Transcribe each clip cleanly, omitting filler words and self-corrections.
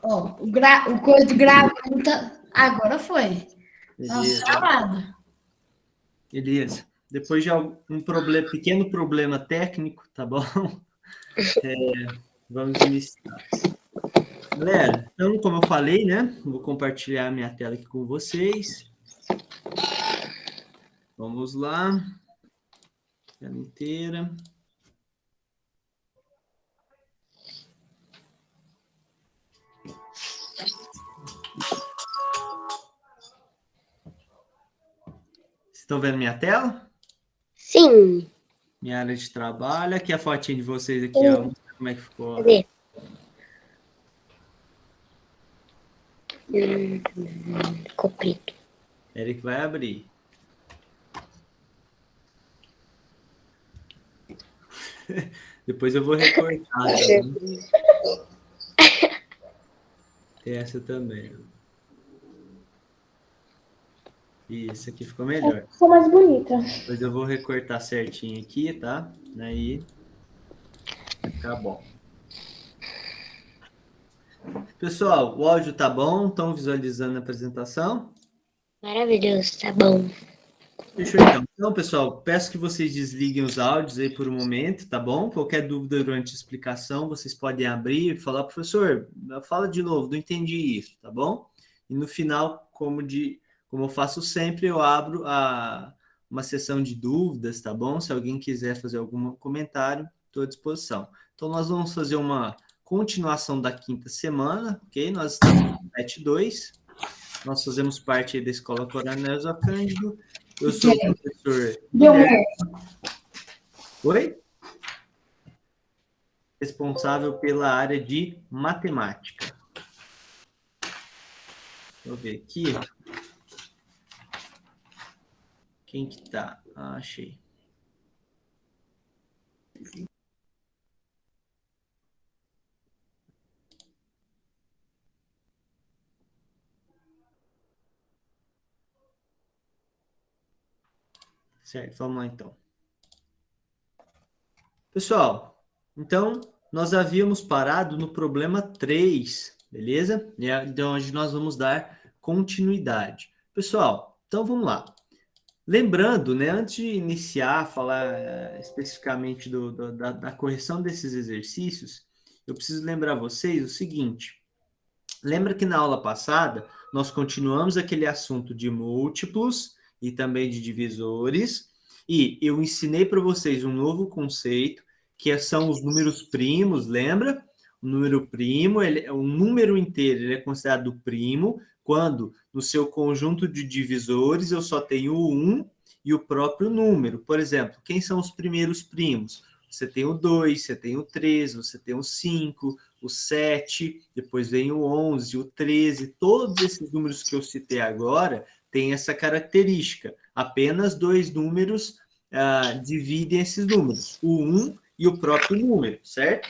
Ó, o coisa gravando tá... Agora foi. Nossa, Beleza. travado. Beleza. Depois de um pequeno problema técnico, tá bom? Vamos iniciar. Galera, então, como eu falei, né? Vou compartilhar minha tela aqui com vocês. Vamos lá. Tela inteira. Estão vendo minha tela? Sim. Minha área de trabalho. Aqui a fotinha de vocês aqui, ó. Como é que ficou? Cadê? Copido. Eric vai abrir. Depois eu vou recortar. Tá? Tem essa também. Isso aqui ficou melhor. Ficou mais bonita. Depois eu vou recortar certinho aqui, tá? Aí vai ficar bom. Pessoal, o áudio tá bom? Estão visualizando a apresentação? Maravilhoso, tá bom. Fechou então. Então, pessoal, peço que vocês desliguem os áudios aí por um momento, tá bom? Qualquer dúvida durante a explicação, vocês podem abrir e falar, professor, fala de novo, não entendi isso, tá bom? E no final, como eu faço sempre, eu abro uma sessão de dúvidas, tá bom? Se alguém quiser fazer algum comentário, estou à disposição. Então, nós vamos fazer uma continuação da quinta semana, ok? Nós estamos no PET 2, nós fazemos parte da Escola Coronel Zé Cândido. Eu sou o professor Guilherme. Oi? Responsável pela área de matemática. Deixa eu ver aqui. Quem que tá? Ah, achei. Certo, vamos lá então. Pessoal, então, nós havíamos parado no problema 3, beleza? Então, hoje nós vamos dar continuidade. Pessoal, então vamos lá. Lembrando, né, antes de iniciar, falar especificamente da correção desses exercícios, eu preciso lembrar vocês o seguinte. Lembra que na aula passada, nós continuamos aquele assunto de múltiplos e também de divisores, e eu ensinei para vocês um novo conceito, que são os números primos, lembra? O número primo, um número inteiro, ele é considerado primo, quando no seu conjunto de divisores eu só tenho o 1 e o próprio número. Por exemplo, quem são os primeiros primos? Você tem o 2, você tem o 3, você tem o 5, o 7, depois vem o 11, o 13. Todos esses números que eu citei agora têm essa característica. Apenas dois números dividem esses números, o 1 e o próprio número, certo?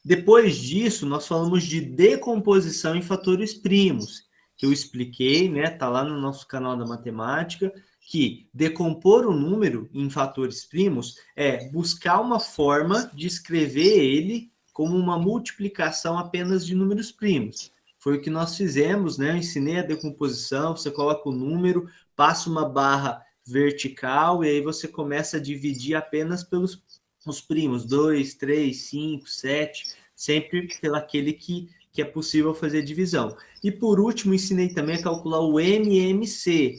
Depois disso, nós falamos de decomposição em fatores primos, que eu expliquei, né? Tá lá no nosso canal da matemática, que decompor o número em fatores primos é buscar uma forma de escrever ele como uma multiplicação apenas de números primos. Foi o que nós fizemos, né? Eu ensinei a decomposição, você coloca o número, passa uma barra vertical e aí você começa a dividir apenas pelos os primos, 2, 3, 5, 7, sempre pelo aquele que é possível fazer divisão. E por último, ensinei também a calcular o MMC,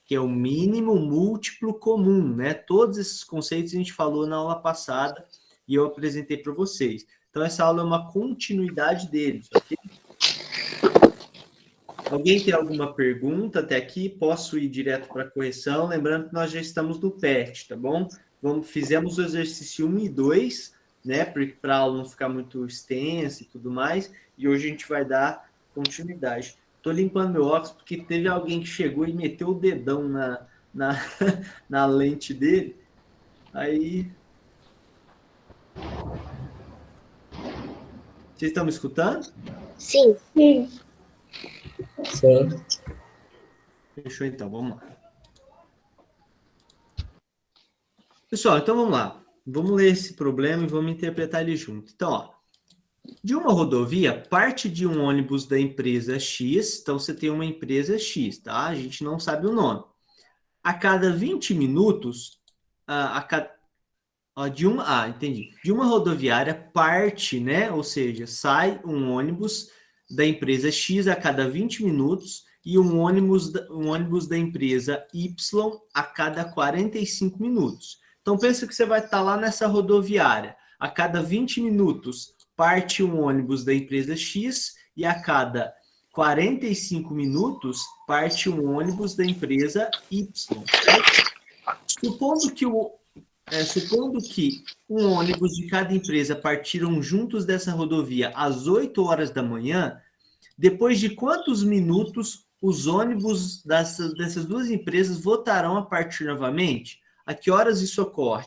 que é o mínimo múltiplo comum, né? Todos esses conceitos a gente falou na aula passada e eu apresentei para vocês. Então, essa aula é uma continuidade deles, ok? Alguém tem alguma pergunta até aqui? Posso ir direto para a correção? Lembrando que nós já estamos no PET, tá bom? Fizemos o exercício 1 e 2, né? Para a aula não ficar muito extensa e tudo mais. E hoje a gente vai dar continuidade. Estou limpando meu óculos porque teve alguém que chegou e meteu o dedão na lente dele. Aí... Vocês estão me escutando? Sim. Sim. Sim. Fechou então, vamos lá. Pessoal, então vamos lá. Vamos ler esse problema e vamos interpretar ele junto. Então, ó, De uma rodovia, parte de um ônibus da empresa X, então você tem uma empresa X, tá? A gente não sabe o nome. A cada 20 minutos, entendi. De uma rodoviária parte, né? Ou seja, sai um ônibus da empresa X a cada 20 minutos e um ônibus da empresa Y a cada 45 minutos. Então, pensa que você vai estar lá nessa rodoviária. A cada 20 minutos, parte um ônibus da empresa X e a cada 45 minutos, parte um ônibus da empresa Y. Supondo que um ônibus de cada empresa partiram juntos dessa rodovia às 8 horas da manhã, depois de quantos minutos os ônibus dessas duas empresas voltarão a partir novamente? A que horas isso ocorre?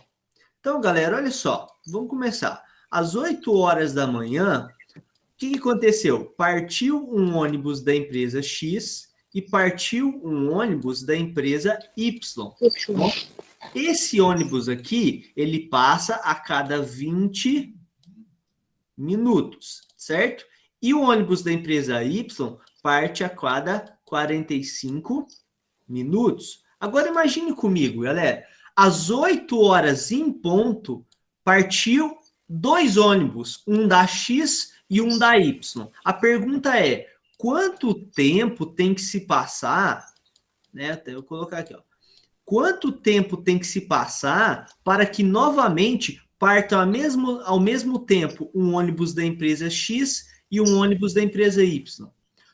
Então, galera, olha só, vamos começar. Às 8 horas da manhã, o que aconteceu? Partiu um ônibus da empresa X e partiu um ônibus da empresa Y. Bom, esse ônibus aqui, ele passa a cada 20 minutos, certo? E o ônibus da empresa Y parte a cada 45 minutos. Agora imagine comigo, galera. Às 8 horas em ponto, partiu 2 ônibus, um da X e um da Y. A pergunta é, quanto tempo tem que se passar, né? Até eu colocar aqui, ó. Quanto tempo tem que se passar para que novamente partam ao mesmo tempo um ônibus da empresa X e um ônibus da empresa Y?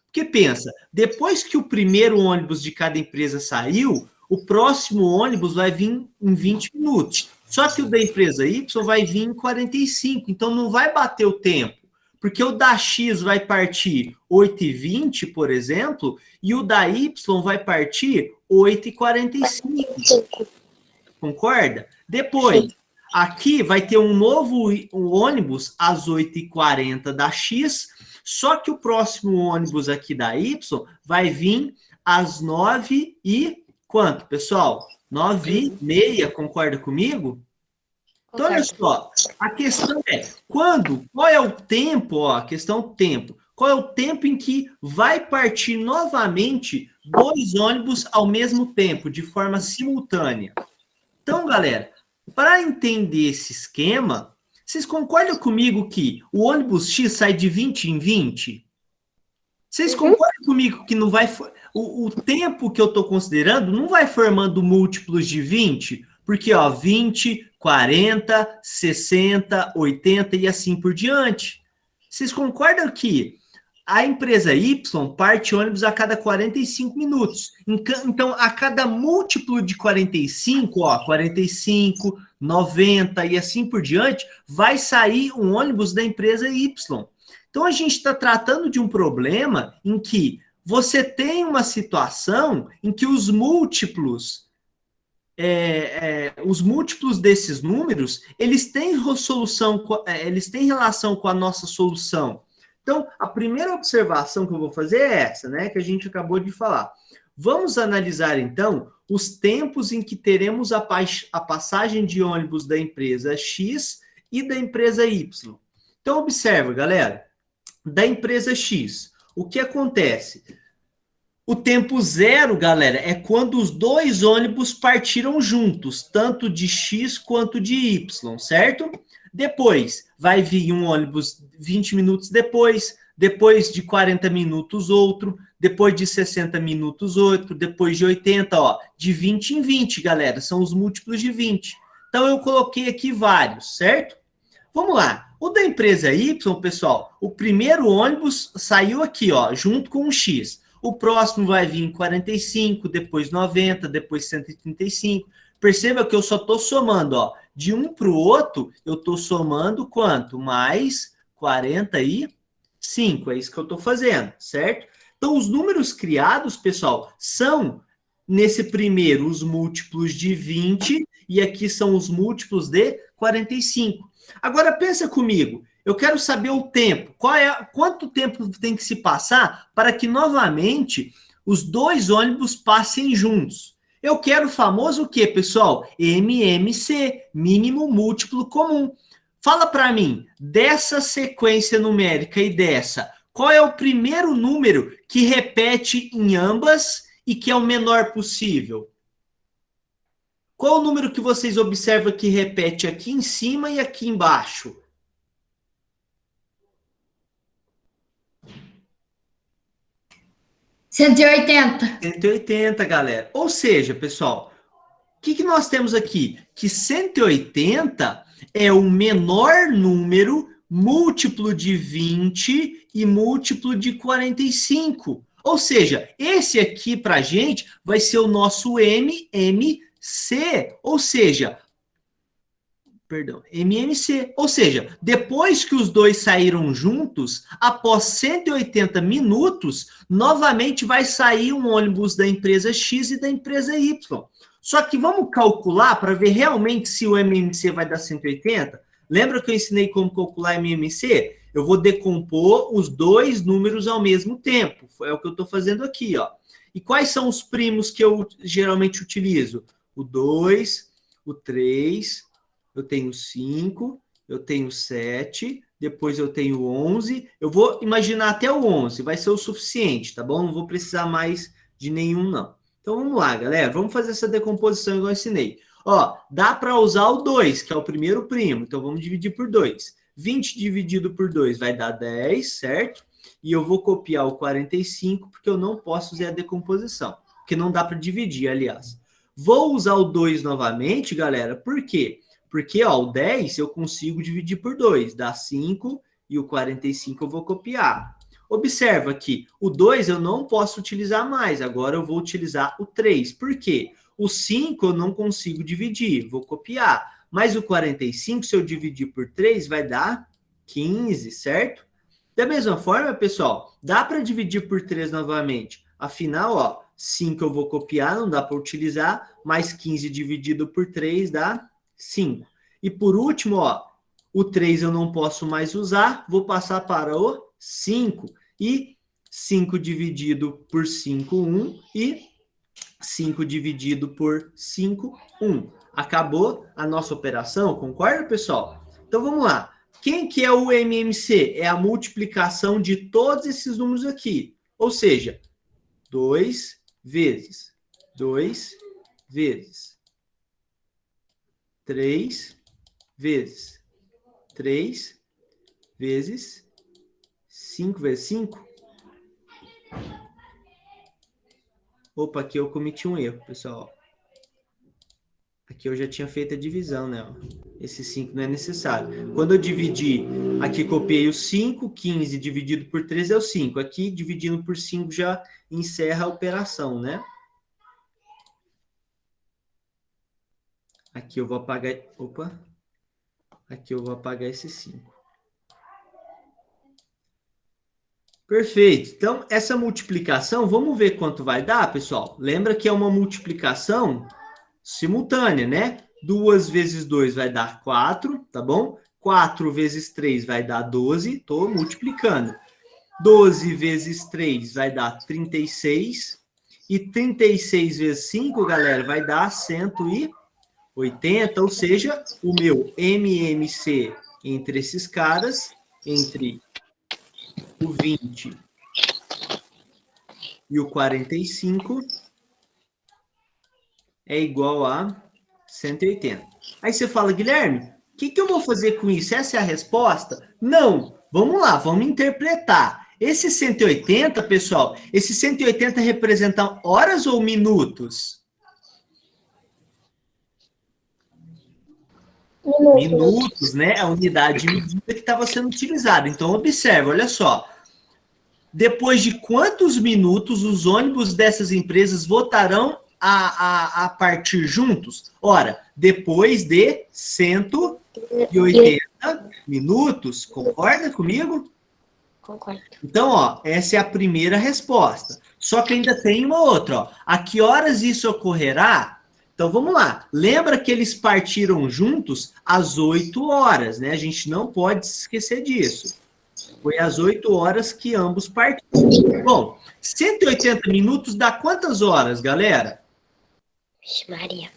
Porque pensa, depois que o primeiro ônibus de cada empresa saiu, o próximo ônibus vai vir em 20 minutos. Só que o da empresa Y vai vir em 45, então não vai bater o tempo. Porque o da X vai partir 8h20, por exemplo, e o da Y vai partir 8h45. Concorda? Depois, aqui vai ter um novo ônibus às 8h40 da X, só que o próximo ônibus aqui da Y vai vir às 9 e... Quanto, pessoal? 9h30, concorda comigo? Então, olha só, a questão é, qual é o tempo, ó, a questão tempo, qual é o tempo em que vai partir novamente 2 ônibus ao mesmo tempo, de forma simultânea? Então, galera, para entender esse esquema, vocês concordam comigo que o ônibus X sai de 20 em 20? Vocês concordam comigo que não vai... O tempo que eu estou considerando não vai formando múltiplos de 20? Porque, ó, 20, 40, 60, 80 e assim por diante. Vocês concordam que a empresa Y parte ônibus a cada 45 minutos? Então, a cada múltiplo de 45, ó, 45, 90 e assim por diante, vai sair um ônibus da empresa Y. Então, a gente está tratando de um problema em que você tem uma situação em que os múltiplos desses números, eles têm relação com a nossa solução. Então, a primeira observação que eu vou fazer é essa, né, que a gente acabou de falar. Vamos analisar, então, os tempos em que teremos a passagem de ônibus da empresa X e da empresa Y. Então, observa, galera, da empresa X, o que acontece? O tempo zero, galera, é quando os 2 ônibus partiram juntos, tanto de X quanto de Y, certo? Depois, vai vir um ônibus 20 minutos depois de 40 minutos outro, depois de 60 minutos outro, depois de 80, ó, de 20 em 20, galera, são os múltiplos de 20. Então, eu coloquei aqui vários, certo? Vamos lá. O da empresa Y, pessoal, o primeiro ônibus saiu aqui, ó, junto com o X. O próximo vai vir em 45, depois 90, depois 135. Perceba que eu só estou somando, ó, de um para o outro, eu estou somando quanto? Mais 45. É isso que eu estou fazendo, certo? Então, os números criados, pessoal, são, nesse primeiro, os múltiplos de 20, e aqui são os múltiplos de 45. Agora, pensa comigo. Eu quero saber o tempo. Quanto tempo tem que se passar para que, novamente, os 2 ônibus passem juntos? Eu quero o famoso o quê, pessoal? MMC, mínimo múltiplo comum. Fala para mim, dessa sequência numérica e dessa, qual é o primeiro número que repete em ambas e que é o menor possível? Qual o número que vocês observam que repete aqui em cima e aqui embaixo? R$ 180. 180, galera. Ou seja, pessoal, o que nós temos aqui? Que 180 é o menor número múltiplo de 20 e múltiplo de 45. Ou seja, esse aqui para a gente vai ser o nosso MMC. Ou seja, MMC. Ou seja, depois que os dois saíram juntos, após 180 minutos, novamente vai sair um ônibus da empresa X e da empresa Y. Só que vamos calcular para ver realmente se o MMC vai dar 180? Lembra que eu ensinei como calcular MMC? Eu vou decompor os dois números ao mesmo tempo. É o que eu estou fazendo aqui, ó. E quais são os primos que eu geralmente utilizo? O 2, o 3, eu tenho 5, eu tenho 7, depois eu tenho 11. Eu vou imaginar até o 11, vai ser o suficiente, tá bom? Não vou precisar mais de nenhum, não. Então, vamos lá, galera. Vamos fazer essa decomposição igual eu ensinei. Ó, dá para usar o 2, que é o primeiro primo. Então, vamos dividir por 2. 20 dividido por 2 vai dar 10, certo? E eu vou copiar o 45, porque eu não posso fazer a decomposição. Porque não dá para dividir, aliás. Vou usar o 2 novamente, galera. Por quê? Porque, ó, o 10 eu consigo dividir por 2. Dá 5 e o 45 eu vou copiar. Observa que o 2 eu não posso utilizar mais, agora eu vou utilizar o 3. Por quê? O 5 eu não consigo dividir, vou copiar. Mas o 45, se eu dividir por 3, vai dar 15, certo? Da mesma forma, pessoal, dá para dividir por 3 novamente. Afinal, ó, 5 eu vou copiar, não dá para utilizar, mais 15 dividido por 3 dá 5. E por último, ó, o 3 eu não posso mais usar, vou passar para o 5. E 5 dividido por 5, 1. E 5 dividido por 5, 1. Acabou a nossa operação, concorda, pessoal? Então, vamos lá. Quem que é o MMC? É a multiplicação de todos esses números aqui. Ou seja, 2 vezes 2 vezes 3 vezes 3 vezes 5 vezes 5. Opa, aqui eu cometi um erro, pessoal. Aqui eu já tinha feito a divisão, né? Esse 5 não é necessário. Quando eu dividi, aqui copiei o 5, 15 dividido por 3 é o 5. Aqui, dividindo por 5 já encerra a operação, né? Aqui eu vou apagar... Opa! Aqui eu vou apagar esse 5. Perfeito. Então, essa multiplicação, vamos ver quanto vai dar, pessoal? Lembra que é uma multiplicação simultânea, né? 2 vezes 2 vai dar 4, tá bom? 4 vezes 3 vai dar 12, estou multiplicando. 12 vezes 3 vai dar 36. E 36 vezes 5, galera, vai dar 180. Ou seja, o meu MMC entre esses caras, entre o 20 e o 45 é igual a 180. Aí você fala, Guilherme, o que eu vou fazer com isso? Essa é a resposta? Não. Vamos lá, vamos interpretar. Esse 180, pessoal, esse 180 representa horas ou minutos? Minutos, né? A unidade de medida que estava sendo utilizada. Então, observe, olha só. Depois de quantos minutos os ônibus dessas empresas voltarão a partir juntos? Ora, depois de 180 minutos. Concorda comigo? Concordo. Então, ó, essa é a primeira resposta. Só que ainda tem uma outra, ó. A que horas isso ocorrerá? Então, vamos lá. Lembra que eles partiram juntos às 8 horas, né? A gente não pode se esquecer disso. Foi às 8 horas que ambos partiram. Bom, 180 minutos dá quantas horas, galera? Vixe, Maria.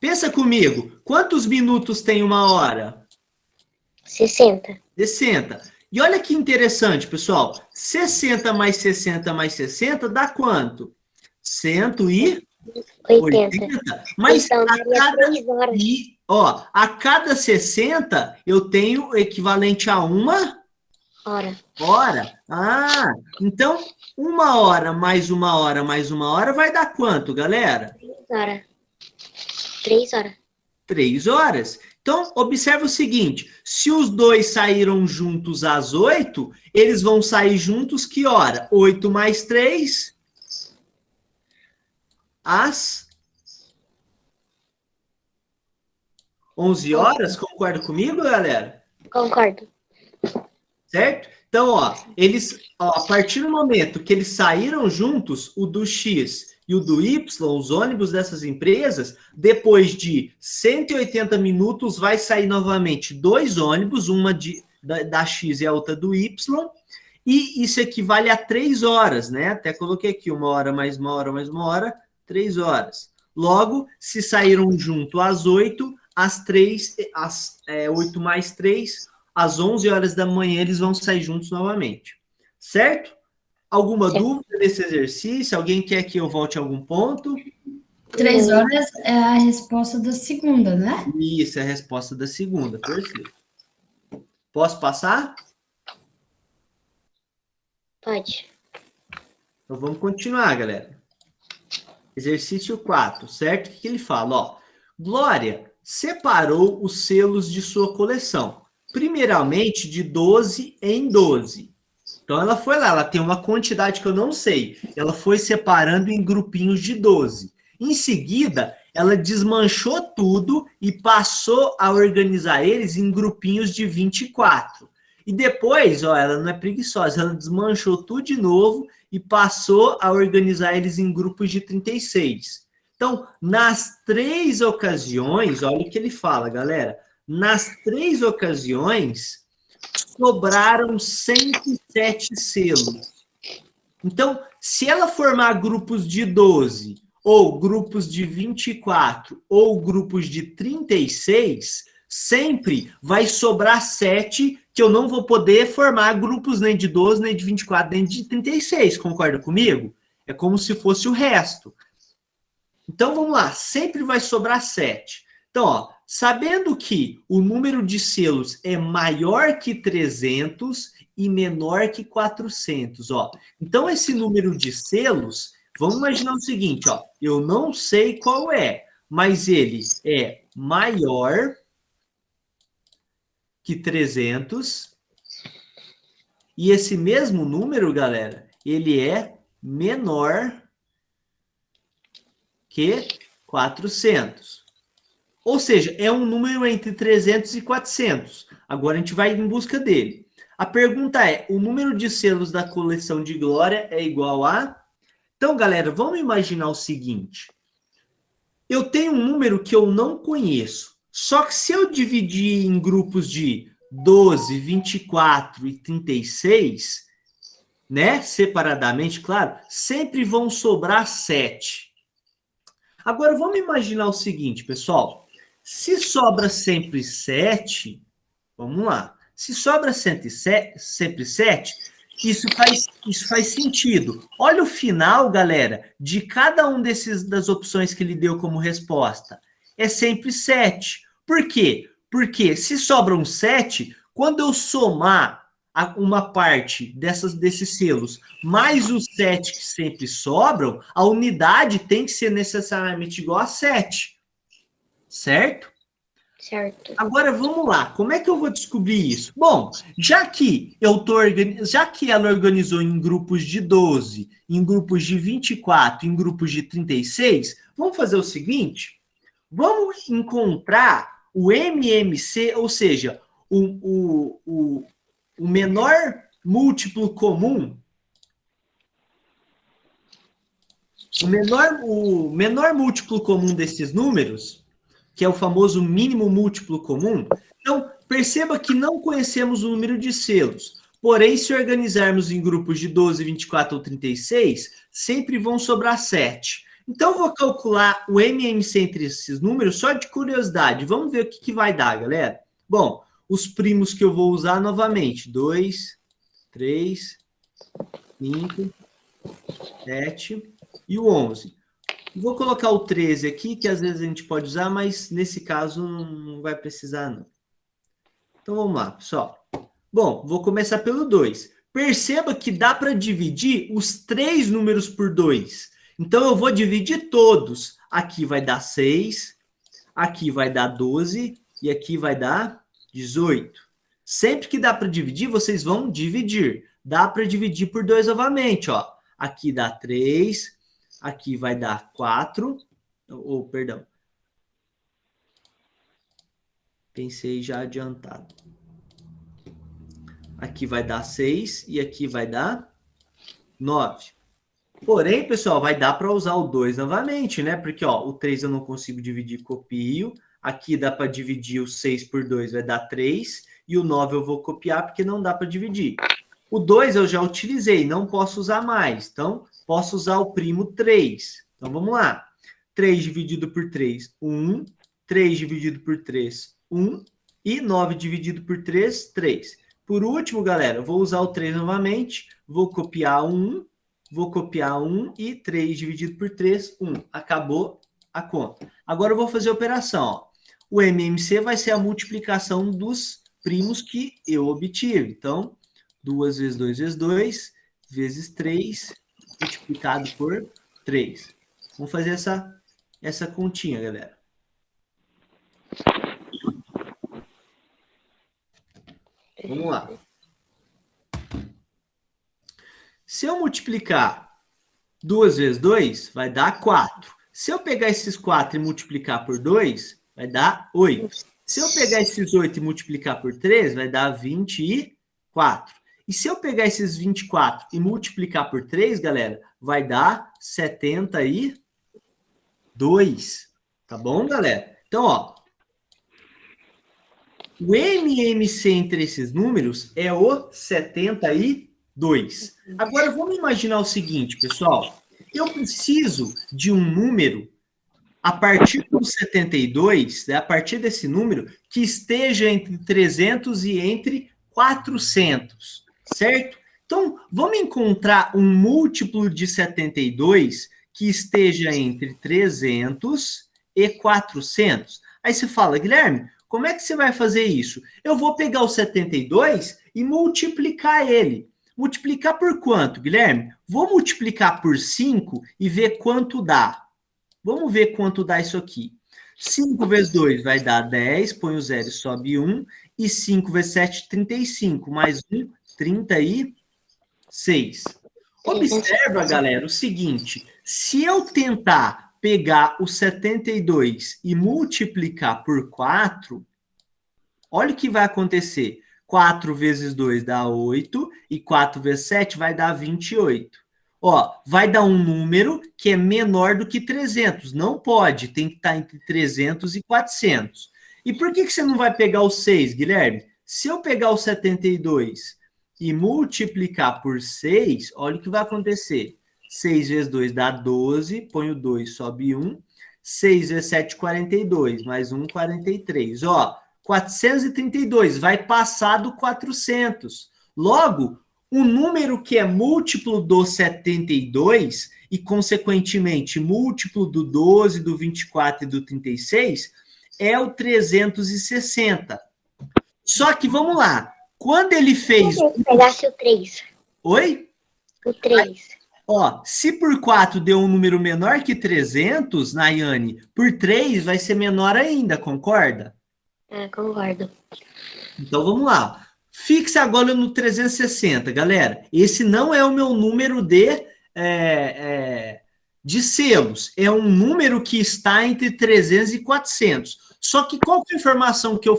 Pensa comigo. Quantos minutos tem uma hora? 60. 60. E olha que interessante, pessoal. 60 mais 60 mais 60 dá quanto? 180. 80. Mas Então, a daria cada, 3 horas. a cada 60 eu tenho o equivalente a uma Hora. hora. Ah, então 1 hora mais 1 hora mais 1 hora vai dar quanto, galera? 3 horas. 3 horas. 3 horas. Então, observa o seguinte, se os dois saíram juntos às 8, eles vão sair juntos que hora? 8 mais 3, às 11 horas, concorda comigo, galera? Concordo. Certo? Então, a partir do momento que eles saíram juntos, o do X e o do Y, os ônibus dessas empresas, depois de 180 minutos, vai sair novamente 2 ônibus, uma da X e a outra do Y, e isso equivale a 3 horas, né? Até coloquei aqui 1 hora mais 1 hora mais 1 hora, 3 horas. Logo, se saíram junto às 8, às 8 mais 3, às 11 horas da manhã, eles vão sair juntos novamente. Certo? Alguma dúvida desse exercício? Alguém quer que eu volte a algum ponto? 3 horas é a resposta da segunda, né? Isso, é a resposta da segunda. Perfeito. Posso passar? Pode. Então vamos continuar, galera. Exercício 4, certo? O que ele fala? Ó, Glória separou os selos de sua coleção. Primeiramente, de 12 em 12. Então, ela foi lá, ela tem uma quantidade que eu não sei. Ela foi separando em grupinhos de 12. Em seguida, ela desmanchou tudo e passou a organizar eles em grupinhos de 24. E depois, ela não é preguiçosa, ela desmanchou tudo de novo e passou a organizar eles em grupos de 36. Então, nas 3 ocasiões, olha o que ele fala, galera. Nas 3 ocasiões, sobraram 107 selos. Então, se ela formar grupos de 12, ou grupos de 24, ou grupos de 36, sempre vai sobrar 7, que eu não vou poder formar grupos nem de 12, nem de 24, nem de 36. Concorda comigo? É como se fosse o resto. Então, vamos lá. Sempre vai sobrar 7. Então, sabendo que o número de selos é maior que 300 e menor que 400, Então, esse número de selos, vamos imaginar o seguinte, eu não sei qual é, mas ele é maior que 300 e esse mesmo número, galera, ele é menor que 400. Ou seja, é um número entre 300 e 400. Agora a gente vai em busca dele. A pergunta é, o número de selos da coleção de Glória é igual a... Então, galera, vamos imaginar o seguinte. Eu tenho um número que eu não conheço. Só que se eu dividir em grupos de 12, 24 e 36, né, separadamente, claro, sempre vão sobrar 7. Agora, vamos imaginar o seguinte, pessoal. Se sobra sempre 7, vamos lá. Se sobra sempre 7, isso faz sentido. Olha o final, galera, de cada um das opções que ele deu como resposta. É sempre 7. Por quê? Porque se sobram 7, quando eu somar uma parte desses selos, mais os 7 que sempre sobram, a unidade tem que ser necessariamente igual a 7. Certo? Certo. Agora vamos lá, como é que eu vou descobrir isso? Bom, já que ela organizou em grupos de 12, em grupos de 24, em grupos de 36, vamos fazer o seguinte, vamos encontrar o MMC, ou seja, o menor múltiplo comum, o menor múltiplo comum desses números, que é o famoso mínimo múltiplo comum. Então, perceba que não conhecemos o número de selos. Porém, se organizarmos em grupos de 12, 24 ou 36, sempre vão sobrar 7. Então, vou calcular o MMC entre esses números só de curiosidade. Vamos ver o que vai dar, galera. Bom, os primos que eu vou usar novamente. 2, 3, 5, 7 e o 11. Vou colocar o 13 aqui, que às vezes a gente pode usar, mas nesse caso não vai precisar, não. Então, vamos lá, pessoal. Bom, vou começar pelo 2. Perceba que dá para dividir os 3 números por 2. Então, eu vou dividir todos. Aqui vai dar 6, aqui vai dar 12 e aqui vai dar 18. Sempre que dá para dividir, vocês vão dividir. Dá para dividir por 2 novamente, ó. Aqui dá 3, aqui vai dar 4. Perdão. Pensei já adiantado. Aqui vai dar 6 e aqui vai dar 9. Porém, pessoal, vai dar para usar o 2 novamente, né? Porque, ó, o 3 eu não consigo dividir, copio. Aqui dá para dividir o 6 por 2, vai dar 3. E o 9 eu vou copiar porque não dá para dividir. O 2 eu já utilizei, não posso usar mais. Então, posso usar o primo 3. Então, vamos lá. 3 dividido por 3, 1. 3 dividido por 3, 1. E 9 dividido por 3, 3. Por último, galera, eu vou usar o 3 novamente. Vou copiar 1. Vou copiar 1 e 3 dividido por 3, 1. Acabou a conta. Agora eu vou fazer a operação. Ó. O MMC vai ser a multiplicação dos primos que eu obtive. Então, 2 vezes 2 vezes 2, vezes 3, multiplicado por 3. Vamos fazer essa continha, galera. Vamos lá. Se eu multiplicar 2 vezes 2, vai dar 4. Se eu pegar esses 4 e multiplicar por 2, vai dar 8. Se eu pegar esses 8 e multiplicar por 3, vai dar 24. E se eu pegar esses 24 e multiplicar por 3, galera, vai dar 72. Tá bom, galera? Então, ó, o MMC entre esses números é o 72. Agora, vamos imaginar o seguinte, pessoal. Eu preciso de um número, a partir do 72, né, a partir desse número, que esteja entre 300 e entre 400, certo? Então, vamos encontrar um múltiplo de 72 que esteja entre 300 e 400. Aí você fala, Guilherme, como é que você vai fazer isso? Eu vou pegar o 72 e multiplicar ele. Multiplicar por quanto, Guilherme? Vou multiplicar por 5 e ver quanto dá. Vamos ver quanto dá isso aqui. 5 vezes 2 vai dar 10, põe o 0 e sobe 1. E 5 vezes 7, 35. Mais 1, 36. Observa, galera, o seguinte. Se eu tentar pegar o 72 e multiplicar por 4, olha o que vai acontecer. 4 vezes 2 dá 8, e 4 vezes 7 vai dar 28. Ó, vai dar um número que é menor do que 300. Não pode, tem que estar entre 300 e 400. E por que você não vai pegar o 6, Guilherme? Se eu pegar o 72 e multiplicar por 6, olha o que vai acontecer. 6 vezes 2 dá 12, põe o 2, sobe 1. 6 vezes 7, 42, mais 1, 43. Ó, 432, vai passar do 400. Logo, o número que é múltiplo do 72 e, consequentemente, múltiplo do 12, do 24 e do 36 é o 360. Só que, vamos lá, quando ele fez... Pegasse o 3. Oi? O 3. Ó, se por 4 deu um número menor que 300, Nayane, por 3 vai ser menor ainda, concorda? Concordo. Então, vamos lá. Fixe agora no 360, galera. Esse não é o meu número de selos. É um número que está entre 300 e 400. Só que qual que é a informação que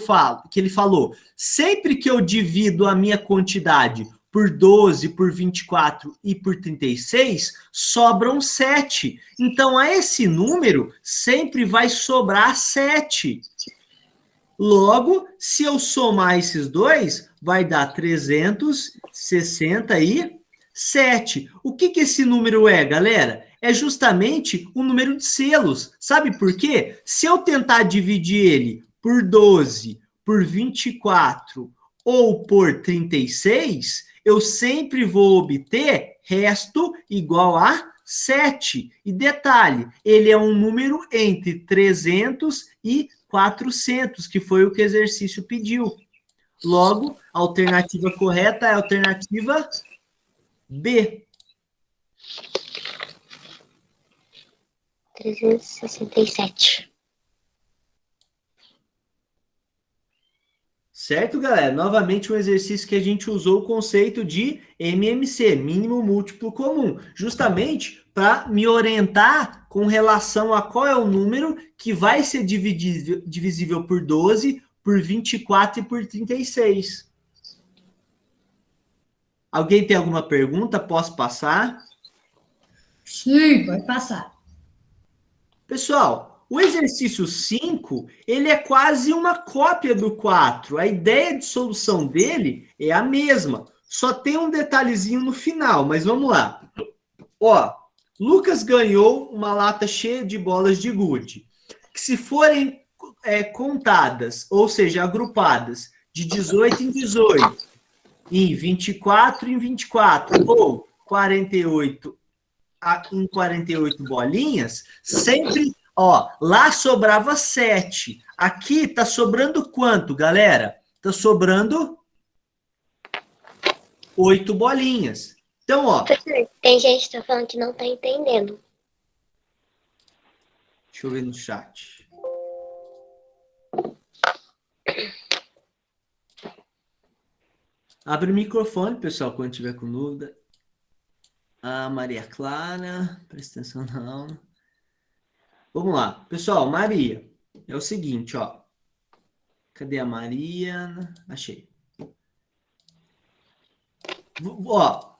ele falou? Sempre que eu divido a minha quantidade por 12, por 24 e por 36, sobram 7. Então, a esse número sempre vai sobrar 7. Logo, se eu somar esses dois, vai dar 367. O que esse número é, galera? É justamente o número de selos. Sabe por quê? Se eu tentar dividir ele por 12, por 24 ou por 36, eu sempre vou obter resto igual a 7. E detalhe, ele é um número entre 300 e 400, que foi o que o exercício pediu. Logo, a alternativa correta é a alternativa B. 367. Certo, galera? Novamente um exercício que a gente usou o conceito de MMC, mínimo múltiplo comum, justamente para me orientar com relação a qual é o número que vai ser divisível por 12, por 24 e por 36. Alguém tem alguma pergunta? Posso passar? Sim, pode passar. Pessoal, o exercício 5, ele é quase uma cópia do 4. A ideia de solução dele é a mesma. Só tem um detalhezinho no final, mas vamos lá. Ó, Lucas ganhou uma lata cheia de bolas de gude, que se forem contadas, ou seja, agrupadas, de 18 em 18, em 24 em 24, ou 48 em 48 bolinhas, sempre, ó, lá sobrava 7. Aqui tá sobrando quanto, galera? Tá sobrando 8 bolinhas. Então, ó. Tem gente que tá falando que não tá entendendo. Deixa eu ver no chat. Abre o microfone, pessoal, quando tiver com dúvida. A Maria Clara, presta atenção na aula. Vamos lá. Pessoal, Maria, é o seguinte, ó. Cadê a Maria? Achei. Ó,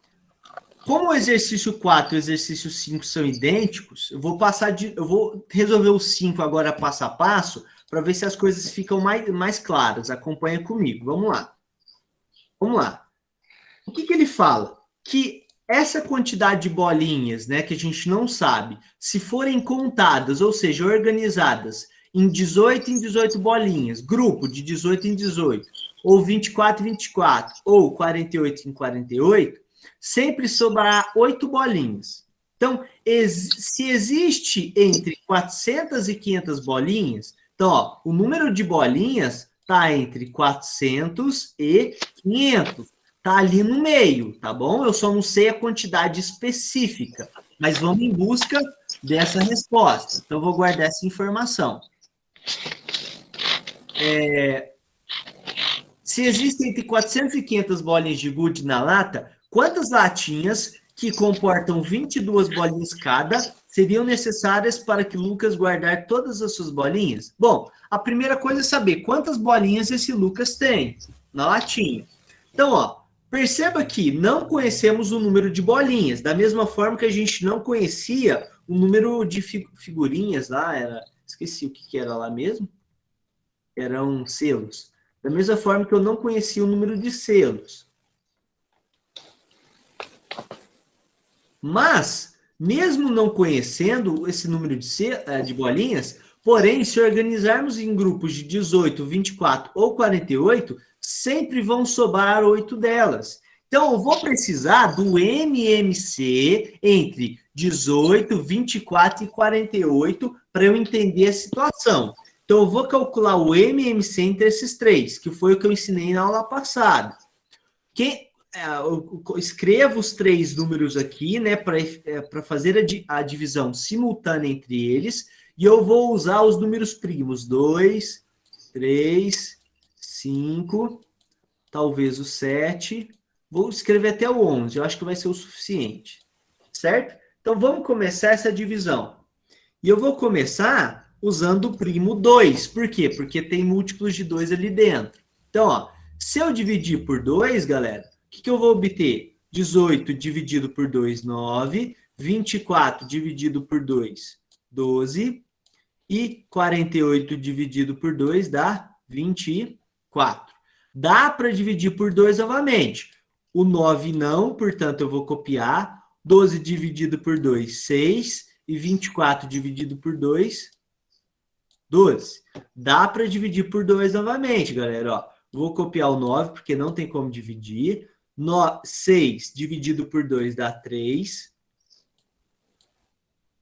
como o exercício 4 e o exercício 5 são idênticos, eu vou resolver o 5 agora passo a passo, para ver se as coisas ficam mais claras. Acompanha comigo. Vamos lá. Vamos lá. O que ele fala? Que essa quantidade de bolinhas, né, que a gente não sabe, se forem contadas, ou seja, organizadas em 18 bolinhas, grupo de 18 em 18, ou 24 em 24, ou 48 em 48, sempre sobrará 8 bolinhas. Então, se existe entre 400 e 500 bolinhas, então, ó, o número de bolinhas está entre 400 e 500. Tá ali no meio, tá bom? Eu só não sei a quantidade específica, mas vamos em busca dessa resposta. Então, eu vou guardar essa informação. Se existem entre 400 e 500 bolinhas de gude na lata, quantas latinhas que comportam 22 bolinhas cada seriam necessárias para que Lucas guardar todas as suas bolinhas? Bom, a primeira coisa é saber quantas bolinhas esse Lucas tem na latinha. Então, ó, perceba que não conhecemos o número de bolinhas, da mesma forma que a gente não conhecia o número de figurinhas lá, esqueci o que era lá mesmo, eram selos. Da mesma forma que eu não conhecia o número de selos. Mas, mesmo não conhecendo esse número de bolinhas, porém, se organizarmos em grupos de 18, 24 ou 48, sempre vão sobrar 8 delas. Então, eu vou precisar do MMC entre 18, 24 e 48 para eu entender a situação. Então, eu vou calcular o MMC entre esses três, que foi o que eu ensinei na aula passada. Eu escrevo os três números aqui, né, para fazer a divisão simultânea entre eles, e eu vou usar os números primos, 2, 3, 5, talvez o 7, vou escrever até o 11, eu acho que vai ser o suficiente, certo? Então, vamos começar essa divisão. E eu vou começar usando o primo 2, por quê? Porque tem múltiplos de 2 ali dentro. Então, ó, se eu dividir por 2, galera, o que eu vou obter? 18 dividido por 2, 9, 24 dividido por 2, 12, e 48 dividido por 2 dá 24. Dá para dividir por 2 novamente. O 9 não, portanto, eu vou copiar. 12 dividido por 2, 6. E 24 dividido por 2, 12. Dá para dividir por 2 novamente, galera. Ó, vou copiar o 9, porque não tem como dividir. 6 dividido por 2 dá 3.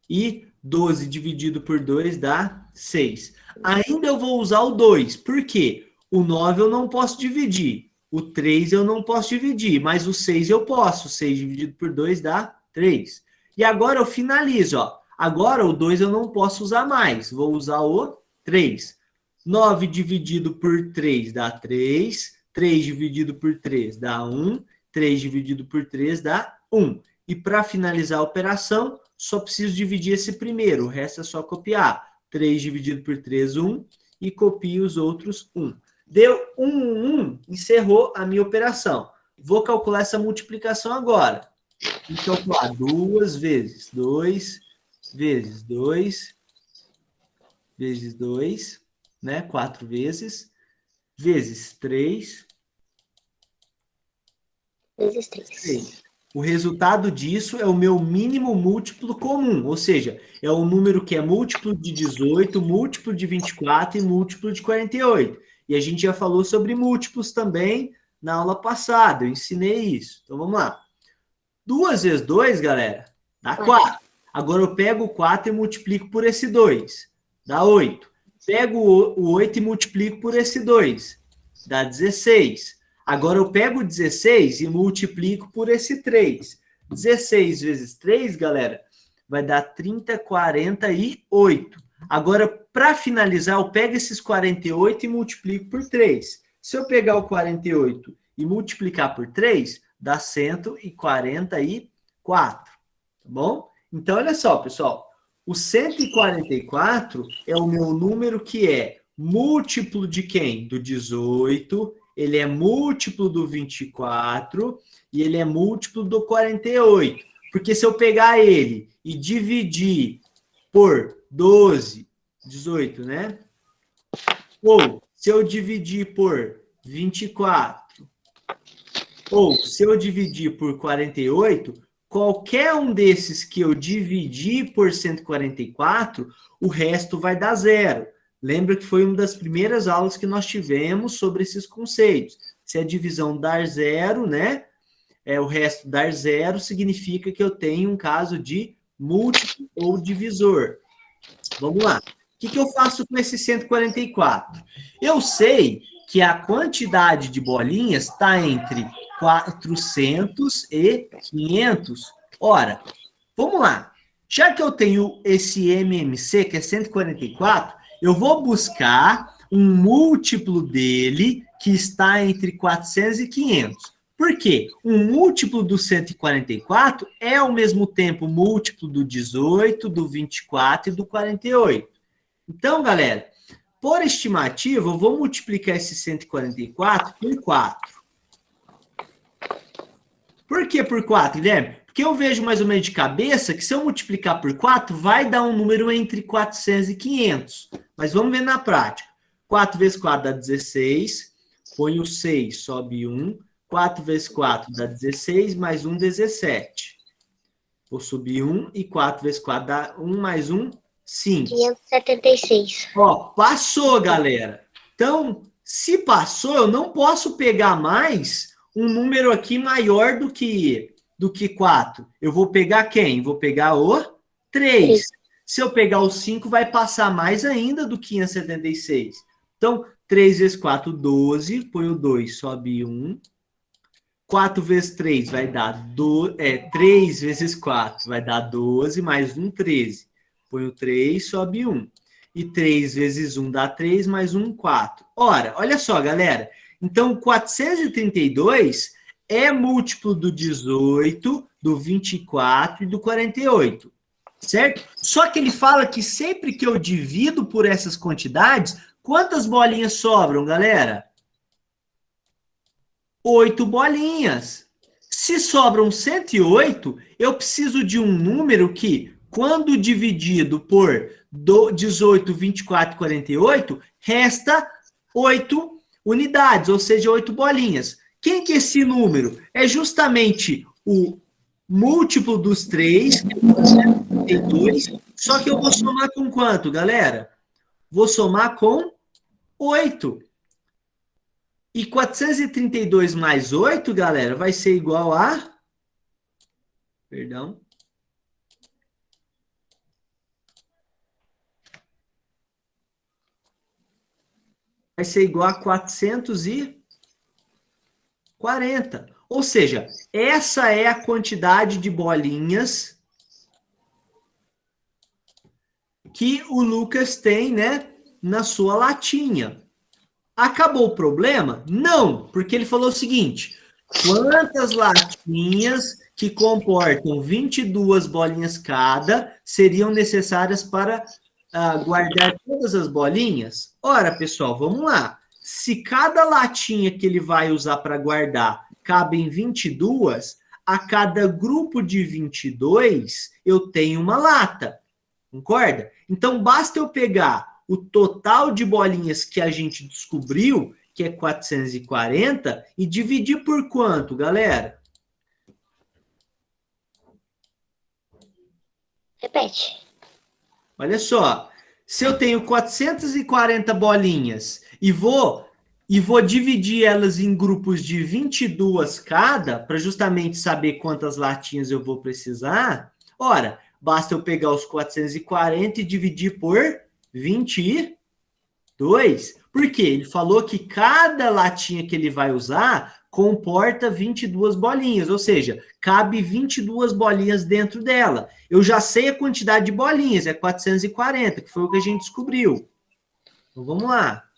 E 12 dividido por 2 dá 6. Ainda eu vou usar o 2. Por quê? O 9 eu não posso dividir. O 3 eu não posso dividir. Mas o 6 eu posso. 6 dividido por 2 dá 3. E agora eu finalizo. Ó. Agora o 2 eu não posso usar mais. Vou usar o 3. 9 dividido por 3 dá 3. 3 dividido por 3 dá 1. 3 dividido por 3 dá 1. E para finalizar a operação, só preciso dividir esse primeiro. O resto é só copiar. 3 dividido por 3, 1. E copio os outros 1. Deu 1, 1, 1. Encerrou a minha operação. Vou calcular essa multiplicação agora. Vou calcular 2 vezes 2 vezes 2 vezes 2, né? 4 vezes, vezes 3. Vezes 3. O resultado disso é o meu mínimo múltiplo comum, ou seja, é o número que é múltiplo de 18, múltiplo de 24 e múltiplo de 48. E a gente já falou sobre múltiplos também na aula passada, eu ensinei isso. Então vamos lá. 2 vezes 2, galera, dá 4. Agora eu pego o 4 e multiplico por esse 2, dá 8. Pego o 8 e multiplico por esse 2, dá 16. Agora eu pego o 16 e multiplico por esse 3. 16 vezes 3, galera, vai dar 30, 48. Agora, para finalizar, eu pego esses 48 e multiplico por 3. Se eu pegar o 48 e multiplicar por 3, dá 144. Tá bom? Então, olha só, pessoal. O 144 é o meu número que é múltiplo de quem? Do 18. Ele é múltiplo do 24 e ele é múltiplo do 48. Porque se eu pegar ele e dividir por 12, 18, né? Ou se eu dividir por 24, ou se eu dividir por 48, qualquer um desses que eu dividir por 144, o resto vai dar 0. Lembra que foi uma das primeiras aulas que nós tivemos sobre esses conceitos. Se a divisão dar 0, né? O resto dar 0 significa que eu tenho um caso de múltiplo ou divisor. Vamos lá. O que eu faço com esse 144? Eu sei que a quantidade de bolinhas está entre 400 e 500. Ora, vamos lá. Já que eu tenho esse MMC, que é 144, eu vou buscar um múltiplo dele que está entre 400 e 500. Por quê? Um múltiplo do 144 é, ao mesmo tempo, múltiplo do 18, do 24 e do 48. Então, galera, por estimativa, eu vou multiplicar esse 144 por 4. Por que por 4, Guilherme? Porque eu vejo mais ou menos de cabeça que se eu multiplicar por 4, vai dar um número entre 400 e 500. Mas vamos ver na prática. 4 vezes 4 dá 16. Põe o 6, sobe 1. 4 vezes 4 dá 16, mais 1, 17. Vou subir 1 e 4 vezes 4 dá 1 mais 1, 5. 576. Ó, passou, galera. Então, se passou, eu não posso pegar mais um número aqui maior do que 4. Eu vou pegar quem? Vou pegar o 3. Se eu pegar o 5, vai passar mais ainda do que 576. Então, 3 vezes 4, 12. Põe o 2, sobe 1. 4 vezes 3 vai dar 3 vezes 4 vai dar 12, mais 1, 13. Põe o 3, sobe 1. E 3 vezes 1 dá 3, mais 1, 4. Ora, olha só, galera. Então, 432 é múltiplo do 18, do 24 e do 48. Certo? Só que ele fala que sempre que eu divido por essas quantidades, quantas bolinhas sobram, galera? 8 bolinhas. Se sobram 108, eu preciso de um número que, quando dividido por 18, 24 e 48, resta 8 unidades, ou seja, 8 bolinhas. Quem que é esse número? É justamente o múltiplo dos 3, que é 132, só que eu vou somar com quanto, galera? Vou somar com 8. E 432 mais 8, galera, vai ser igual a... Perdão. Vai ser igual a 440. Ou seja, essa é a quantidade de bolinhas que o Lucas tem, né, na sua latinha. Acabou o problema? Não, porque ele falou o seguinte: quantas latinhas que comportam 22 bolinhas cada seriam necessárias para guardar todas as bolinhas? Ora, pessoal, vamos lá. Se cada latinha que ele vai usar para guardar cabem 22, a cada grupo de 22 eu tenho uma lata. Concorda? Então, basta eu pegar o total de bolinhas que a gente descobriu, que é 440, e dividir por quanto, galera? Repete. Olha só, se eu tenho 440 bolinhas e vou dividir elas em grupos de 22 cada, para justamente saber quantas latinhas eu vou precisar, ora, basta eu pegar os 440 e dividir por 22. Por quê? Ele falou que cada latinha que ele vai usar comporta 22 bolinhas, ou seja, cabe 22 bolinhas dentro dela. Eu já sei a quantidade de bolinhas, é 440, que foi o que a gente descobriu. Então, vamos lá.